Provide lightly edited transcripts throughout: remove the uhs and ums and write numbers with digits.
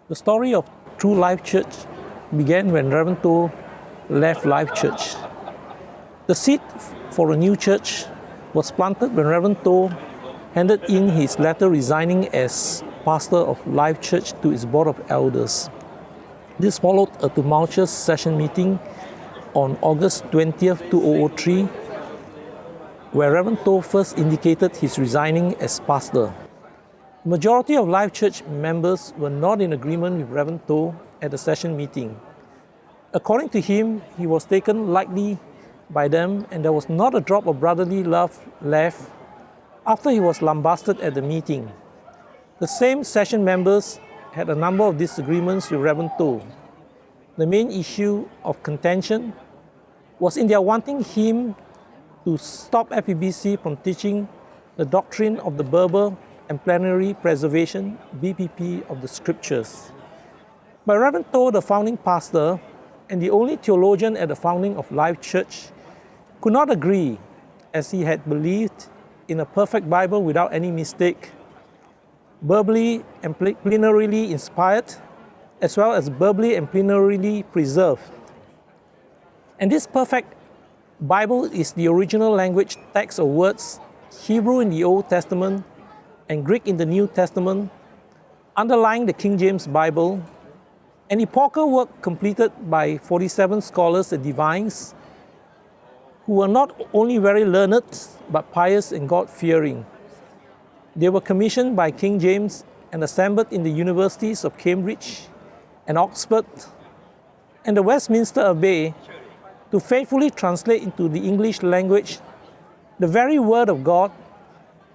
The story of True Life Church began when Reverend Toh left Life Church. The seed for a new church was planted when Reverend Toh handed in his letter resigning as pastor of Life Church to its board of elders. This followed a tumultuous session meeting on August 20th, 2003, where Reverend Toh first indicated his resigning as pastor. The majority of Life Church members were not in agreement with Reverend Toh at the session meeting. According to him, he was taken lightly by them and there was not a drop of brotherly love left after he was lambasted at the meeting. The same session members had a number of disagreements with Reverend Toh. The main issue of contention was in their wanting him to stop FEBC from teaching the doctrine of the verbal and plenary preservation, BPP, of the scriptures. But Reverend Toh, the founding pastor and the only theologian at the founding of Life Church, could not agree, as he had believed in a perfect Bible without any mistake, verbally and plenarily inspired, as well as verbally and plenarily preserved. And this perfect Bible is the original language text of words, Hebrew in the Old Testament and Greek in the New Testament, underlying the King James Bible, an epochal work completed by 47 scholars and divines who were not only very learned but pious and God-fearing. They were commissioned by King James and assembled in the universities of Cambridge and Oxford and the Westminster Abbey to faithfully translate into the English language the very Word of God,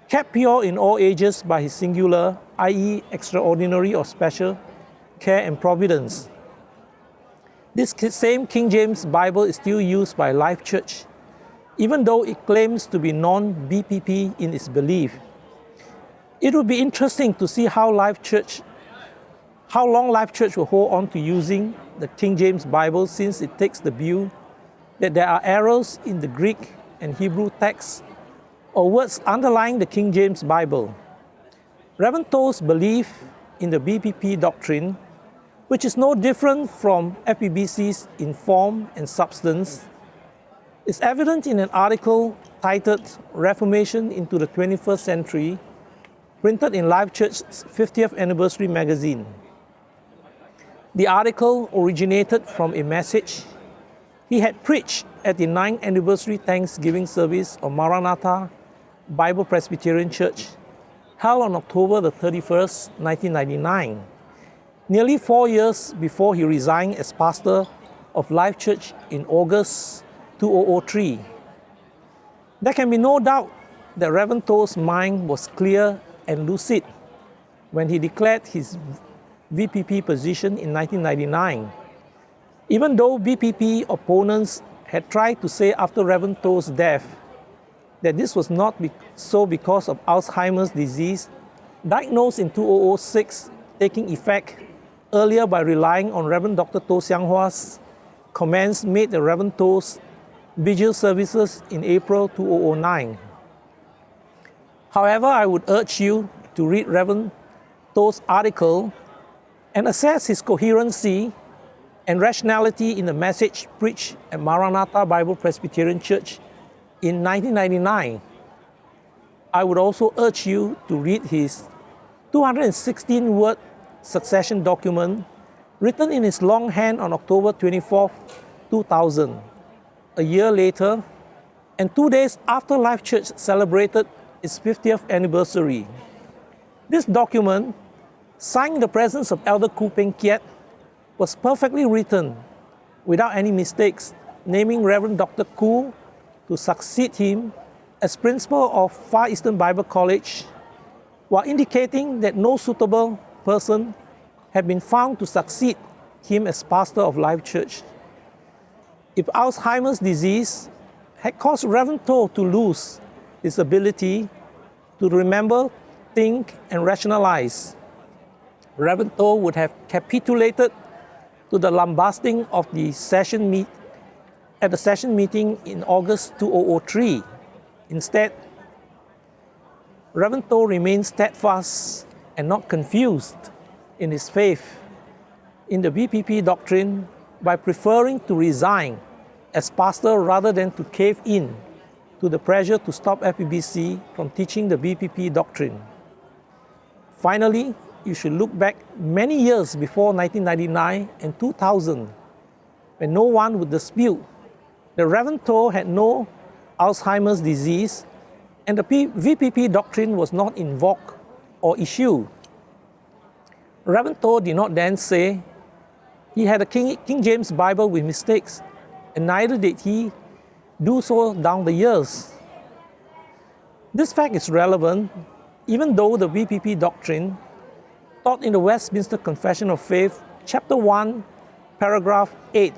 kept pure in all ages by His singular, i.e. extraordinary or special, care and providence. This same King James Bible is still used by Life Church, even though it claims to be non-BPP in its belief. It would be interesting to see how long Life Church will hold on to using the King James Bible, since it takes the view that there are errors in the Greek and Hebrew texts or words underlying the King James Bible. Reverend Toh's belief in the BPP doctrine, which is no different from FEBC's in form and substance, is evident in an article titled Reformation into the 21st Century, printed in Life Church's 50th Anniversary magazine. The article originated from a message he had preached at the 9th Anniversary Thanksgiving service of Maranatha Bible-Presbyterian Church, held on October the 31st, 1999, nearly 4 years before he resigned as pastor of Life Church in August 2003. There can be no doubt that Reverend Toh's mind was clear and lucid when he declared his VPP position in 1999. Even though BPP opponents had tried to say after Reverend Toh's death that this was not so because of Alzheimer's disease, diagnosed in 2006, taking effect earlier by relying on Reverend Dr. Toh Siang Hua's comments made at Reverend Toh's vigil services in April 2009. However, I would urge you to read Reverend Toh's article and assess his coherency and rationality in the message preached at Maranatha Bible-Presbyterian Church in 1999. I would also urge you to read his 216-word succession document written in his longhand on October 24, 2000, a year later, and 2 days after Life Church celebrated its 50th anniversary. This document, signed in the presence of Elder Koo Peng Kiat, was perfectly written without any mistakes, naming Reverend Dr. Koo to succeed him as principal of Far Eastern Bible College, while indicating that no suitable person had been found to succeed him as pastor of Life Church. If Alzheimer's disease had caused Reverend Toh to lose his ability to remember, think, and rationalize, Reverend Toh would have capitulated to the lambasting of the session meeting in August 2003. Instead, Reverend Toh remained steadfast and not confused in his faith in the BPP doctrine by preferring to resign as pastor rather than to cave in to the pressure to stop FEBC from teaching the BPP doctrine. Finally, you should look back many years before 1999 and 2000, when no one would dispute that Reverend Toh had no Alzheimer's disease and the VPP doctrine was not in vogue or issue. Reverend Toh did not then say he had a King James Bible with mistakes, and neither did he do so down the years. This fact is relevant even though the VPP doctrine taught in the Westminster Confession of Faith, chapter 1, paragraph 8,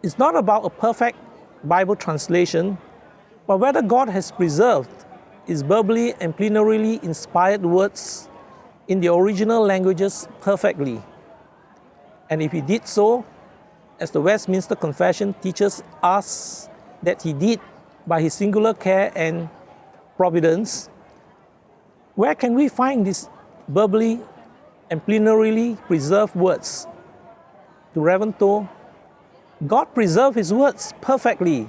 is not about a perfect Bible translation, but whether God has preserved His verbally and plenarily inspired words in the original languages perfectly. And if He did so, as the Westminster Confession teaches us that He did by His singular care and providence, where can we find these verbally and plenarily preserved words? To Reverend Toh, God preserved His words perfectly,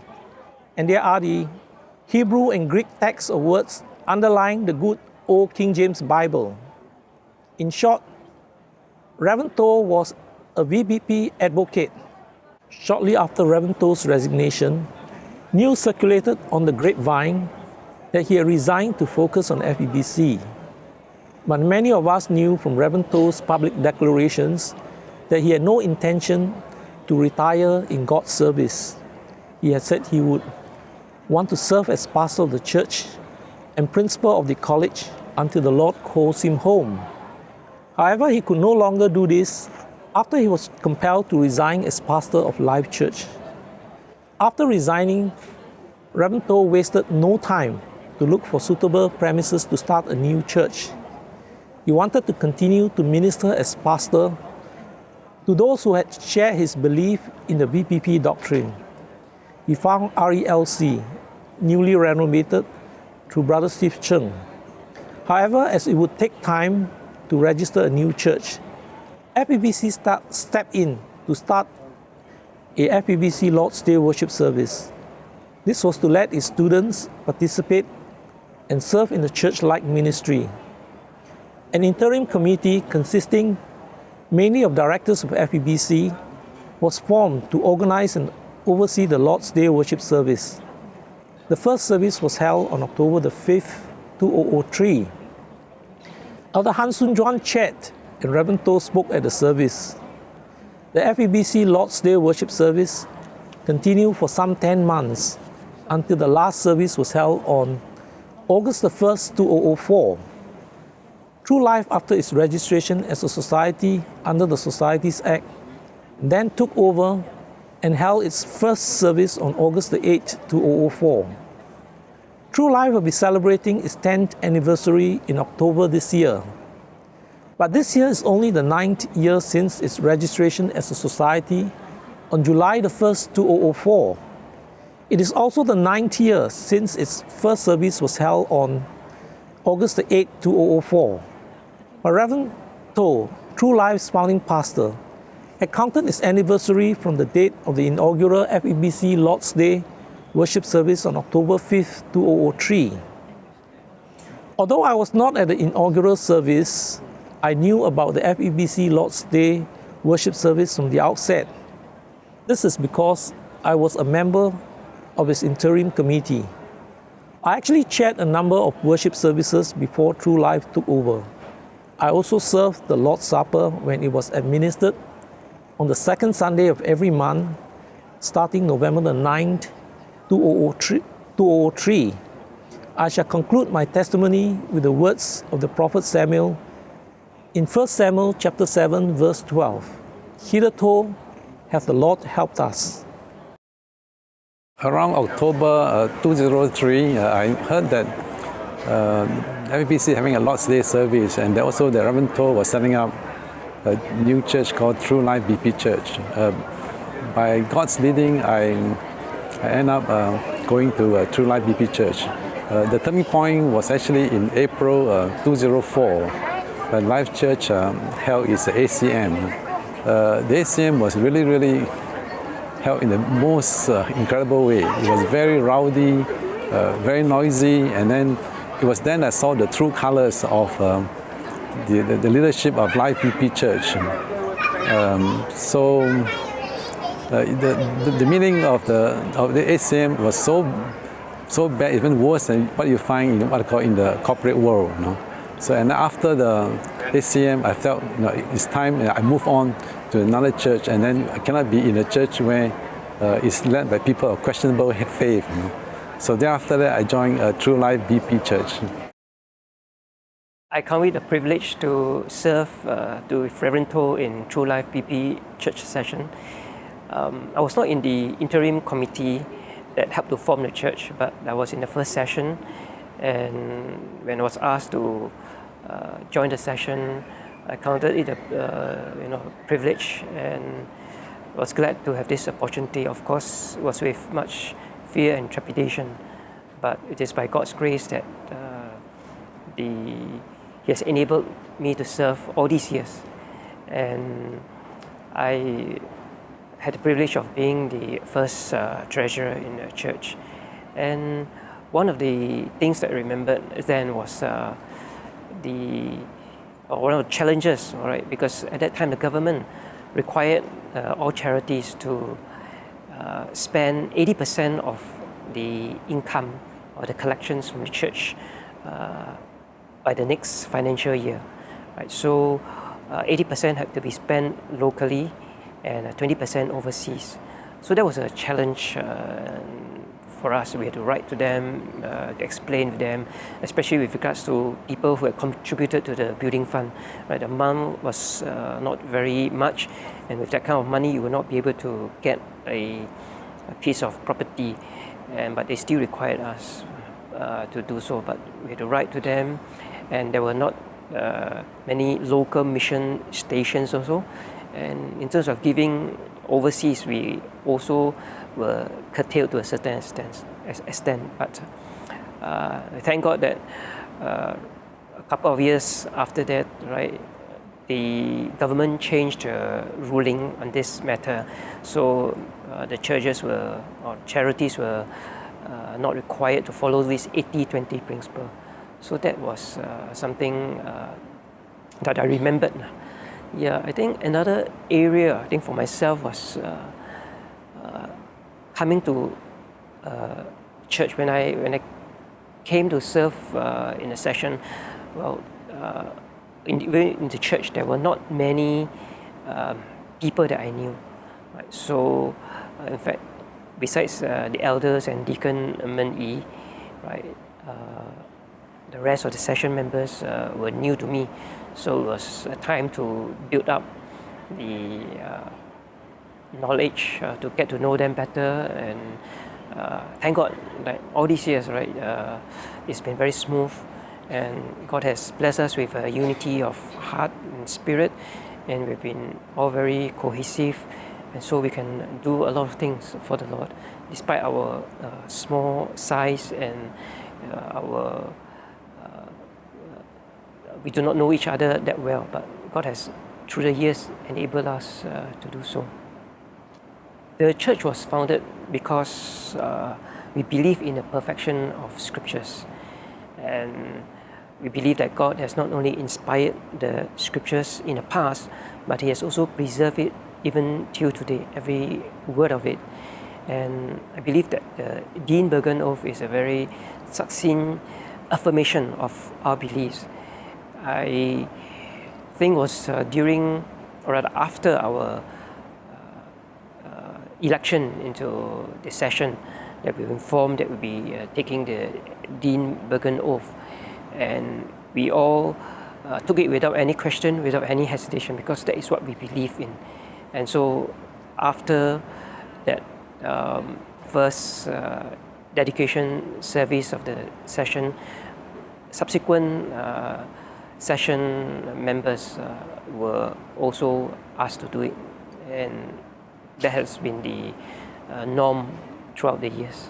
and there are the Hebrew and Greek texts of words underlying the good old King James Bible. In short, Reverend Toh was a VPP advocate. Shortly after Reverend Toh's resignation, news circulated on the grapevine that he had resigned to focus on FEBC. But many of us knew from Reverend Toh's public declarations that he had no intention to retire in God's service. He had said he would want to serve as pastor of the church and principal of the college until the Lord calls him home. However, he could no longer do this after he was compelled to resign as pastor of Life Church. After resigning, Reverend Toh wasted no time to look for suitable premises to start a new church. He wanted to continue to minister as pastor to those who had shared his belief in the BPP doctrine. He found RELC, newly renovated, through Brother Steve Cheng. However, as it would take time to register a new church, FEBC stepped in to start a FEBC Lord's Day worship service. This was to let its students participate and serve in the church-like ministry. An interim committee consisting mainly of directors of FEBC was formed to organize and oversee the Lord's Day worship service. The first service was held on October the 5th, 2003. Elder Han Sun Juan chaired and Reverend Toh spoke at the service. The FEBC Lord's Day worship service continued for some 10 months until the last service was held on August the 1st, 2004. True Life, after its registration as a society under the Societies Act, then took over and held its first service on August the 8th, 2004. True Life will be celebrating its 10th anniversary in October this year. But this year is only the 9th year since its registration as a society on July the 1st, 2004. It is also the 9th year since its first service was held on August the 8th, 2004. But Reverend Toh, True Life's founding pastor, had counted its anniversary from the date of the inaugural FEBC Lord's Day worship service on October 5th, 2003. Although I was not at the inaugural service, I knew about the FEBC Lord's Day worship service from the outset. This is because I was a member of its interim committee. I actually chaired a number of worship services before True Life took over. I also served the Lord's Supper when it was administered on the second Sunday of every month, starting November the 9th, 2003. I shall conclude my testimony with the words of the prophet Samuel in 1 Samuel chapter 7, verse 12. Hitherto hath the Lord helped us. Around October 2003, I heard that FEBC having a Lord's Day service, and also the Reverend Toh was setting up a new church called True Life BP Church. By God's leading, I ended up going to True Life BP Church. The turning point was actually in April 2004, when Life Church held its ACM. the ACM was really held in the most incredible way. It was very rowdy, very noisy, and then it was then I saw the true colors of the leadership of Life BP Church. The meaning of the ACM was so bad, even worse than what you find in what I call in the corporate world. So, and after the ACM, I felt it's time I move on to another church, and then I cannot be in a church where it's led by people of questionable faith. So thereafter that, I joined True Life BP Church. I count it a privilege to serve with Reverend To in True Life BP Church session. I was not in the interim committee that helped to form the church, but I was in the first session, and when I was asked to join the session, I counted it a privilege, and was glad to have this opportunity. Of course, it was with much fear and trepidation, but it is by God's grace that He has enabled me to serve all these years, and I had the privilege of being the first treasurer in the church. And one of the things that I remembered then was one of the challenges, all right, because at that time the government required all charities to spend 80% of the income or the collections from the church by the next financial year, right? So 80% had to be spent locally and 20% overseas. So that was a challenge for us. We had to write to them, explain to them, especially with regards to people who had contributed to the building fund. Right, the amount was not very much, and with that kind of money, you will not be able to get a piece of property, but they still required us to do so. But we had to write to them, and there were not many local mission stations also. And in terms of giving overseas, we also were curtailed to a certain extent. But thank God that a couple of years after that, right, the government changed the ruling on this matter. So the churches or charities were not required to follow this 80-20 principle. So that was something that I remembered. Yeah, I think another area for myself was coming to church when I came to serve in a session. Well, in the church there were not many people that I knew. Right? So, in fact, besides the elders and Deacon Men Yi, right, the rest of the session members were new to me. So it was a time to build up the knowledge, to get to know them better, and thank God, like all these years, right, it's been very smooth, and God has blessed us with a unity of heart and spirit, and we've been all very cohesive, and so we can do a lot of things for the Lord, despite our small size and we do not know each other that well, but God has, through the years, enabled us to do so. The church was founded because we believe in the perfection of scriptures, and we believe that God has not only inspired the scriptures in the past, but He has also preserved it even till today, every word of it. And I believe that the Dean Bergen Oath is a very succinct affirmation of our beliefs. I think it was during, or rather after our election into the session, that we were informed that we'll be taking the Dean Bergen Oath, and we all took it without any question, without any hesitation, because that is what we believe in. And so after that first dedication service of the session, subsequent session members were also asked to do it, and that has been the norm throughout the years.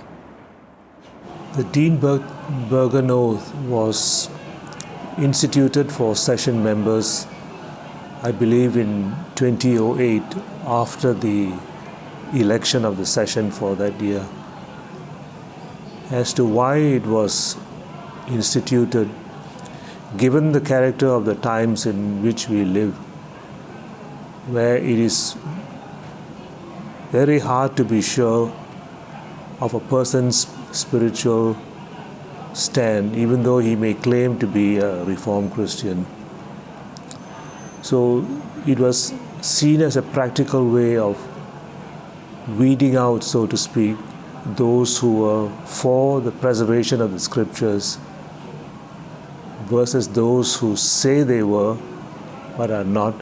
The Dean Bergen Oath was instituted for session members I believe in 2008, after the election of the session for that year. As to why it was instituted, given the character of the times in which we live, where it is very hard to be sure of a person's spiritual stand, even though he may claim to be a Reformed Christian. So it was seen as a practical way of weeding out, so to speak, those who were for the preservation of the scriptures versus those who say they were but are not,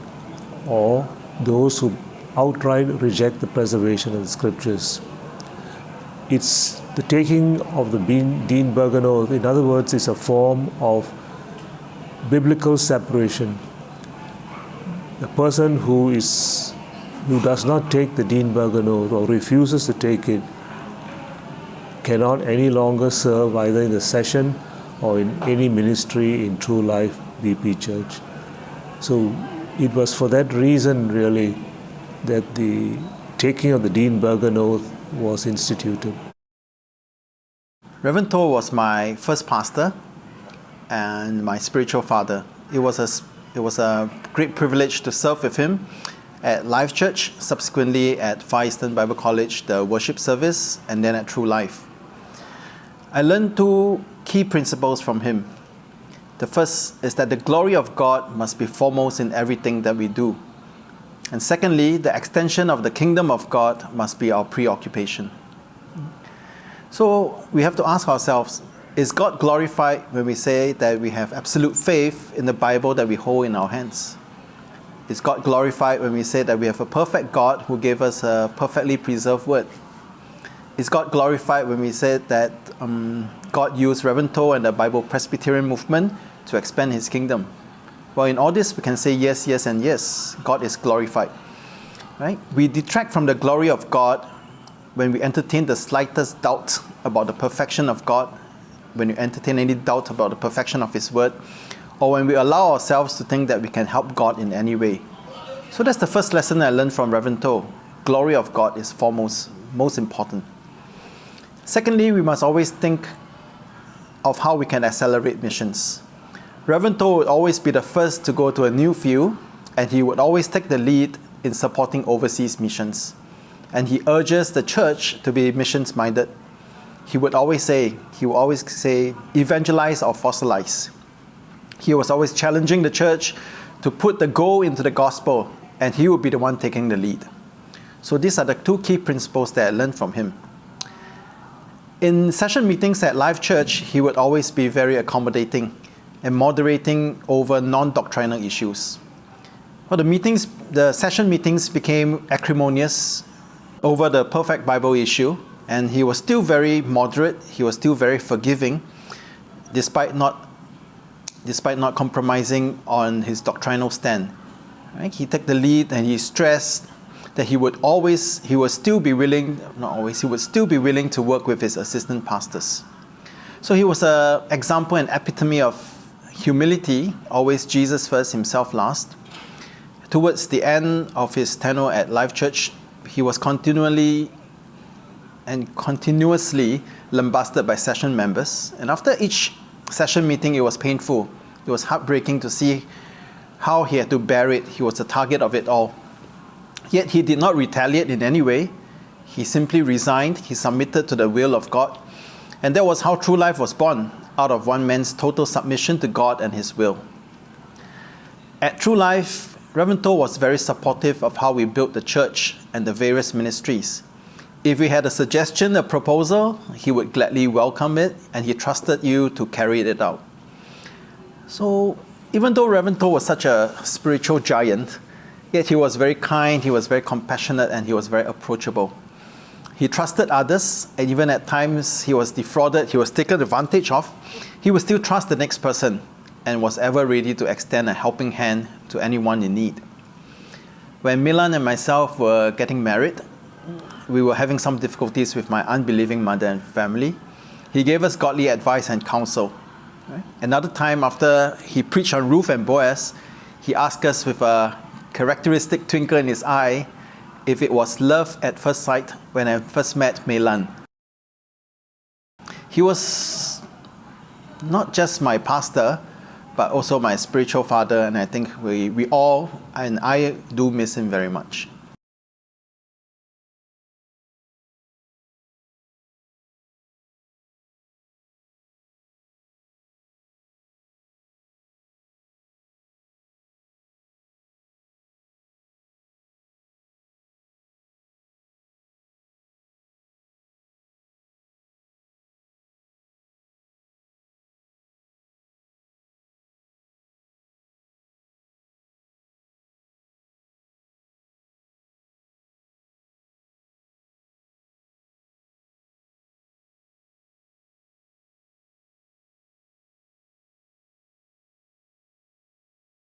or those who outright reject the preservation of the scriptures. It's the taking of the Dean Bergen oath, in other words, is a form of biblical separation. A person who does not take the Dean Bergen oath or refuses to take it cannot any longer serve either in the session or in any ministry in True Life BP Church. So it was for that reason really that the taking of the Dean Bergen oath was instituted. Reverend Toh was my first pastor and my spiritual father. It was a great privilege to serve with him at Life Church, subsequently at Far Eastern Bible College, the worship service, and then at True Life. I learned two key principles from him. The first is that the glory of God must be foremost in everything that we do. And secondly, the extension of the kingdom of God must be our preoccupation. So we have to ask ourselves, is God glorified when we say that we have absolute faith in the Bible that we hold in our hands? Is God glorified when we say that we have a perfect God who gave us a perfectly preserved word? Is God glorified when we say that God used Reverend Toh and the Bible-Presbyterian movement to expand his kingdom? Well, in all this, we can say yes, yes, and yes. God is glorified. Right? We detract from the glory of God when we entertain the slightest doubt about the perfection of God, when we entertain any doubt about the perfection of His Word, or when we allow ourselves to think that we can help God in any way. So that's the first lesson I learned from Reverend Toh. Glory of God is foremost, most important. Secondly, we must always think of how we can accelerate missions. Reverend Toh would always be the first to go to a new field, and he would always take the lead in supporting overseas missions. And he urges the church to be missions-minded. He would always say, evangelize or fossilize. He was always challenging the church to put the goal into the gospel, and he would be the one taking the lead. So these are the two key principles that I learned from him. In session meetings at Life Church, he would always be very accommodating and moderating over non-doctrinal issues. Well, the session meetings became acrimonious over the perfect Bible issue, and he was still very moderate, he was still very forgiving, despite not compromising on his doctrinal stand. Right? He took the lead, and he stressed that he would still be willing to work with his assistant pastors. So he was an example and epitome of humility, always Jesus first, himself last. Towards the end of his tenure at Life Church, he was continuously lambasted by session members. And after each session meeting, it was painful. It was heartbreaking to see how he had to bear it. He was the target of it all. Yet he did not retaliate in any way. He simply resigned. He submitted to the will of God. And that was how True Life was born, out of one man's total submission to God and His will. At True Life, Reverend Toh was very supportive of how we built the church and the various ministries. If we had a suggestion, a proposal, he would gladly welcome it, and he trusted you to carry it out. So even though Reverend Toh was such a spiritual giant, yet he was very kind, he was very compassionate, and he was very approachable. He trusted others, and even at times he was defrauded, he was taken advantage of, he would still trust the next person and was ever ready to extend a helping hand to anyone in need. When Milan and myself were getting married, we were having some difficulties with my unbelieving mother and family. He gave us godly advice and counsel. Right? Another time, after he preached on Ruth and Boaz, he asked us with a characteristic twinkle in his eye if it was love at first sight when I first met Mei Lan. He was not just my pastor, but also my spiritual father, and I think we all, and I do miss him very much.